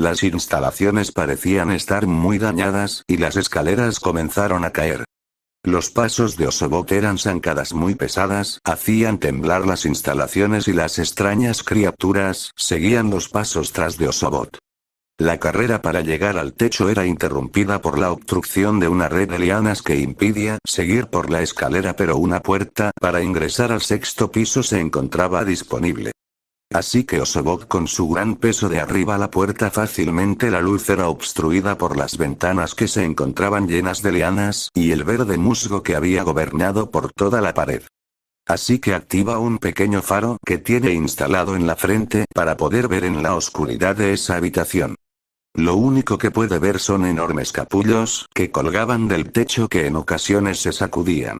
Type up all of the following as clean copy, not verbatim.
Las instalaciones parecían estar muy dañadas y las escaleras comenzaron a caer. Los pasos de Osobot eran zancadas muy pesadas, hacían temblar las instalaciones y las extrañas criaturas seguían los pasos tras de Osobot. La carrera para llegar al techo era interrumpida por la obstrucción de una red de lianas que impedía seguir por la escalera, pero una puerta para ingresar al sexto piso se encontraba disponible. Así que Osobot, con su gran peso de arriba la puerta fácilmente, la luz era obstruida por las ventanas que se encontraban llenas de lianas y el verde musgo que había gobernado por toda la pared. Así que activa un pequeño faro que tiene instalado en la frente para poder ver en la oscuridad de esa habitación. Lo único que puede ver son enormes capullos que colgaban del techo que en ocasiones se sacudían.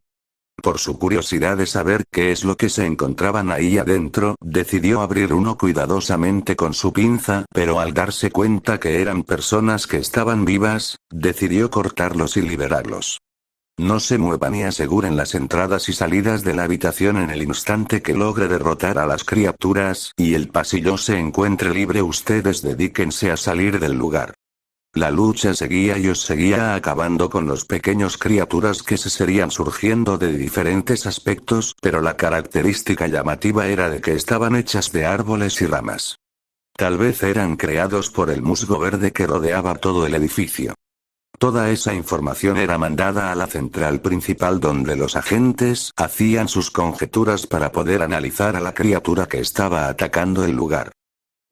Por su curiosidad de saber qué es lo que se encontraban ahí adentro, decidió abrir uno cuidadosamente con su pinza, pero al darse cuenta que eran personas que estaban vivas, decidió cortarlos y liberarlos. No se muevan y aseguren las entradas y salidas de la habitación en el instante que logre derrotar a las criaturas y el pasillo se encuentre libre. Ustedes dedíquense a salir del lugar. La lucha seguía y os seguía acabando con los pequeños criaturas que se serían surgiendo de diferentes aspectos, pero la característica llamativa era de que estaban hechas de árboles y ramas. Tal vez eran creados por el musgo verde que rodeaba todo el edificio. Toda esa información era mandada a la central principal donde los agentes hacían sus conjeturas para poder analizar a la criatura que estaba atacando el lugar.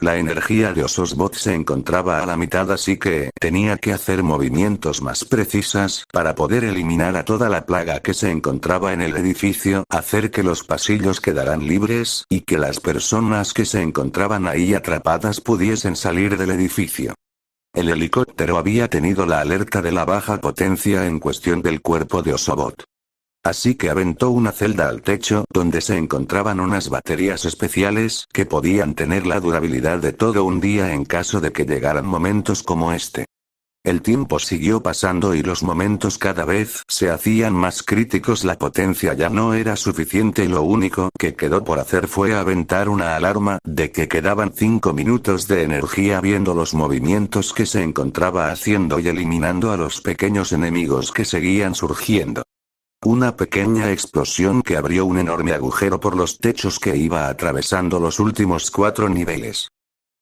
La energía de Osobot se encontraba a la mitad, así que tenía que hacer movimientos más precisas para poder eliminar a toda la plaga que se encontraba en el edificio, hacer que los pasillos quedaran libres y que las personas que se encontraban ahí atrapadas pudiesen salir del edificio. El helicóptero había tenido la alerta de la baja potencia en cuestión del cuerpo de Osobot. Así que aventó una celda al techo donde se encontraban unas baterías especiales que podían tener la durabilidad de todo un día en caso de que llegaran momentos como este. El tiempo siguió pasando y los momentos cada vez se hacían más críticos. La potencia ya no era suficiente y lo único que quedó por hacer fue aventar una alarma de que quedaban 5 minutos de energía, viendo los movimientos que se encontraba haciendo y eliminando a los pequeños enemigos que seguían surgiendo. Una pequeña explosión que abrió un enorme agujero por los techos que iba atravesando los últimos 4 niveles.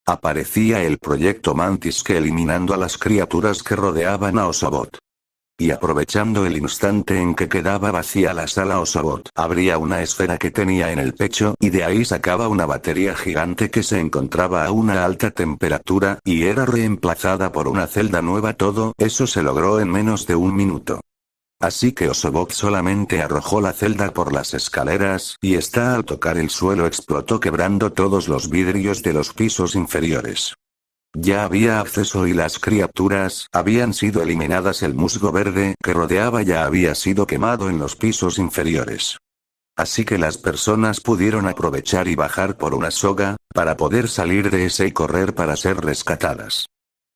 Aparecía el proyecto Mantis que eliminando a las criaturas que rodeaban a Osobot. Y aprovechando el instante en que quedaba vacía la sala, Osobot abría una esfera que tenía en el pecho y de ahí sacaba una batería gigante que se encontraba a una alta temperatura y era reemplazada por una celda nueva. Todo eso se logró en menos de 1 minuto. Así que Osobot solamente arrojó la celda por las escaleras y esta al tocar el suelo explotó quebrando todos los vidrios de los pisos inferiores. Ya había acceso y las criaturas habían sido eliminadas. El musgo verde que rodeaba ya había sido quemado en los pisos inferiores. Así que las personas pudieron aprovechar y bajar por una soga para poder salir de ese y correr para ser rescatadas.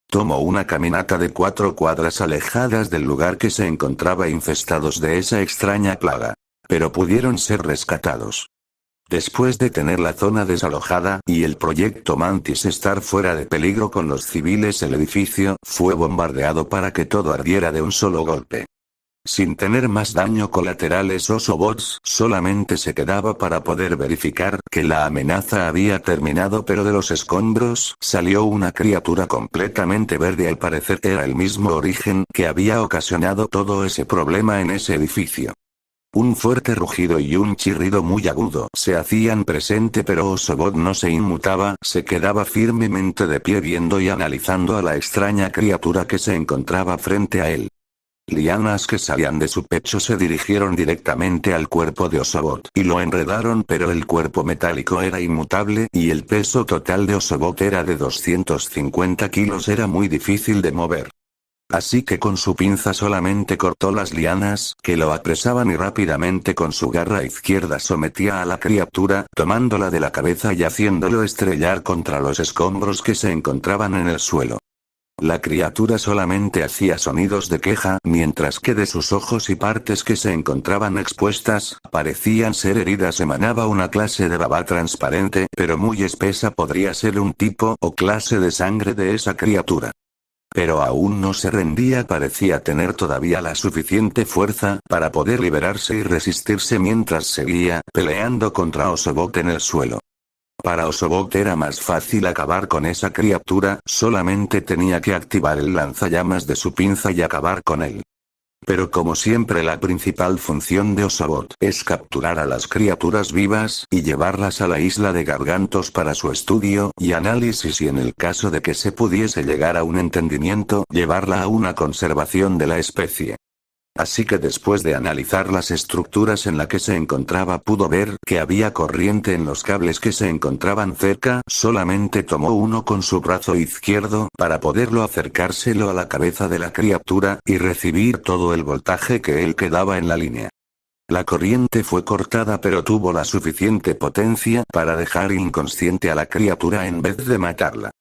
Tomó una caminata de 4 cuadras alejadas del lugar que se encontraba infestados de esa extraña plaga. Pero pudieron ser rescatados. Después de tener la zona desalojada y el proyecto Mantis estar fuera de peligro con los civiles, el edificio fue bombardeado para que todo ardiera de un solo golpe. Sin tener más daño colaterales, Osobot solamente se quedaba para poder verificar que la amenaza había terminado, pero de los escombros salió una criatura completamente verde. Al parecer era el mismo origen que había ocasionado todo ese problema en ese edificio. Un fuerte rugido y un chirrido muy agudo se hacían presente, pero Osobot no se inmutaba, se quedaba firmemente de pie viendo y analizando a la extraña criatura que se encontraba frente a él. Lianas que salían de su pecho se dirigieron directamente al cuerpo de Osobot y lo enredaron, pero el cuerpo metálico era inmutable y el peso total de Osobot era de 250 kilos, era muy difícil de mover. Así que con su pinza solamente cortó las lianas que lo apresaban y rápidamente con su garra izquierda sometía a la criatura, tomándola de la cabeza y haciéndolo estrellar contra los escombros que se encontraban en el suelo. La criatura solamente hacía sonidos de queja, mientras que de sus ojos y partes que se encontraban expuestas, parecían ser heridas, emanaba una clase de baba transparente, pero muy espesa. Podría ser un tipo o clase de sangre de esa criatura. Pero aún no se rendía, parecía tener todavía la suficiente fuerza para poder liberarse y resistirse mientras seguía peleando contra Osobot en el suelo. Para Osobot era más fácil acabar con esa criatura, solamente tenía que activar el lanzallamas de su pinza y acabar con él. Pero como siempre, la principal función de Osobot es capturar a las criaturas vivas y llevarlas a la isla de Gargantos para su estudio y análisis, y en el caso de que se pudiese llegar a un entendimiento, llevarla a una conservación de la especie. Así que después de analizar las estructuras en la que se encontraba, pudo ver que había corriente en los cables que se encontraban cerca. Solamente tomó uno con su brazo izquierdo para poderlo acercárselo a la cabeza de la criatura y recibir todo el voltaje que él quedaba en la línea. La corriente fue cortada, pero tuvo la suficiente potencia para dejar inconsciente a la criatura en vez de matarla.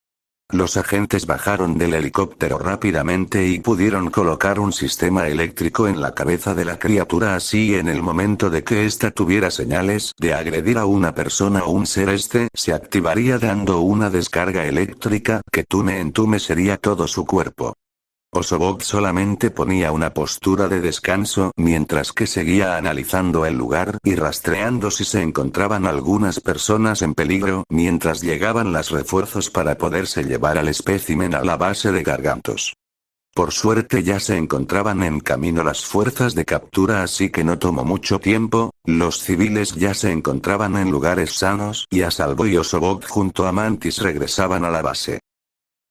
Los agentes bajaron del helicóptero rápidamente y pudieron colocar un sistema eléctrico en la cabeza de la criatura, así en el momento de que ésta tuviera señales de agredir a una persona o un ser, se activaría dando una descarga eléctrica que entumecería todo su cuerpo. Osobot solamente ponía una postura de descanso mientras que seguía analizando el lugar y rastreando si se encontraban algunas personas en peligro mientras llegaban los refuerzos para poderse llevar al espécimen a la base de Gargantos. Por suerte ya se encontraban en camino las fuerzas de captura, así que no tomó mucho tiempo. Los civiles ya se encontraban en lugares sanos y a salvo, y Osobot junto a Mantis regresaban a la base.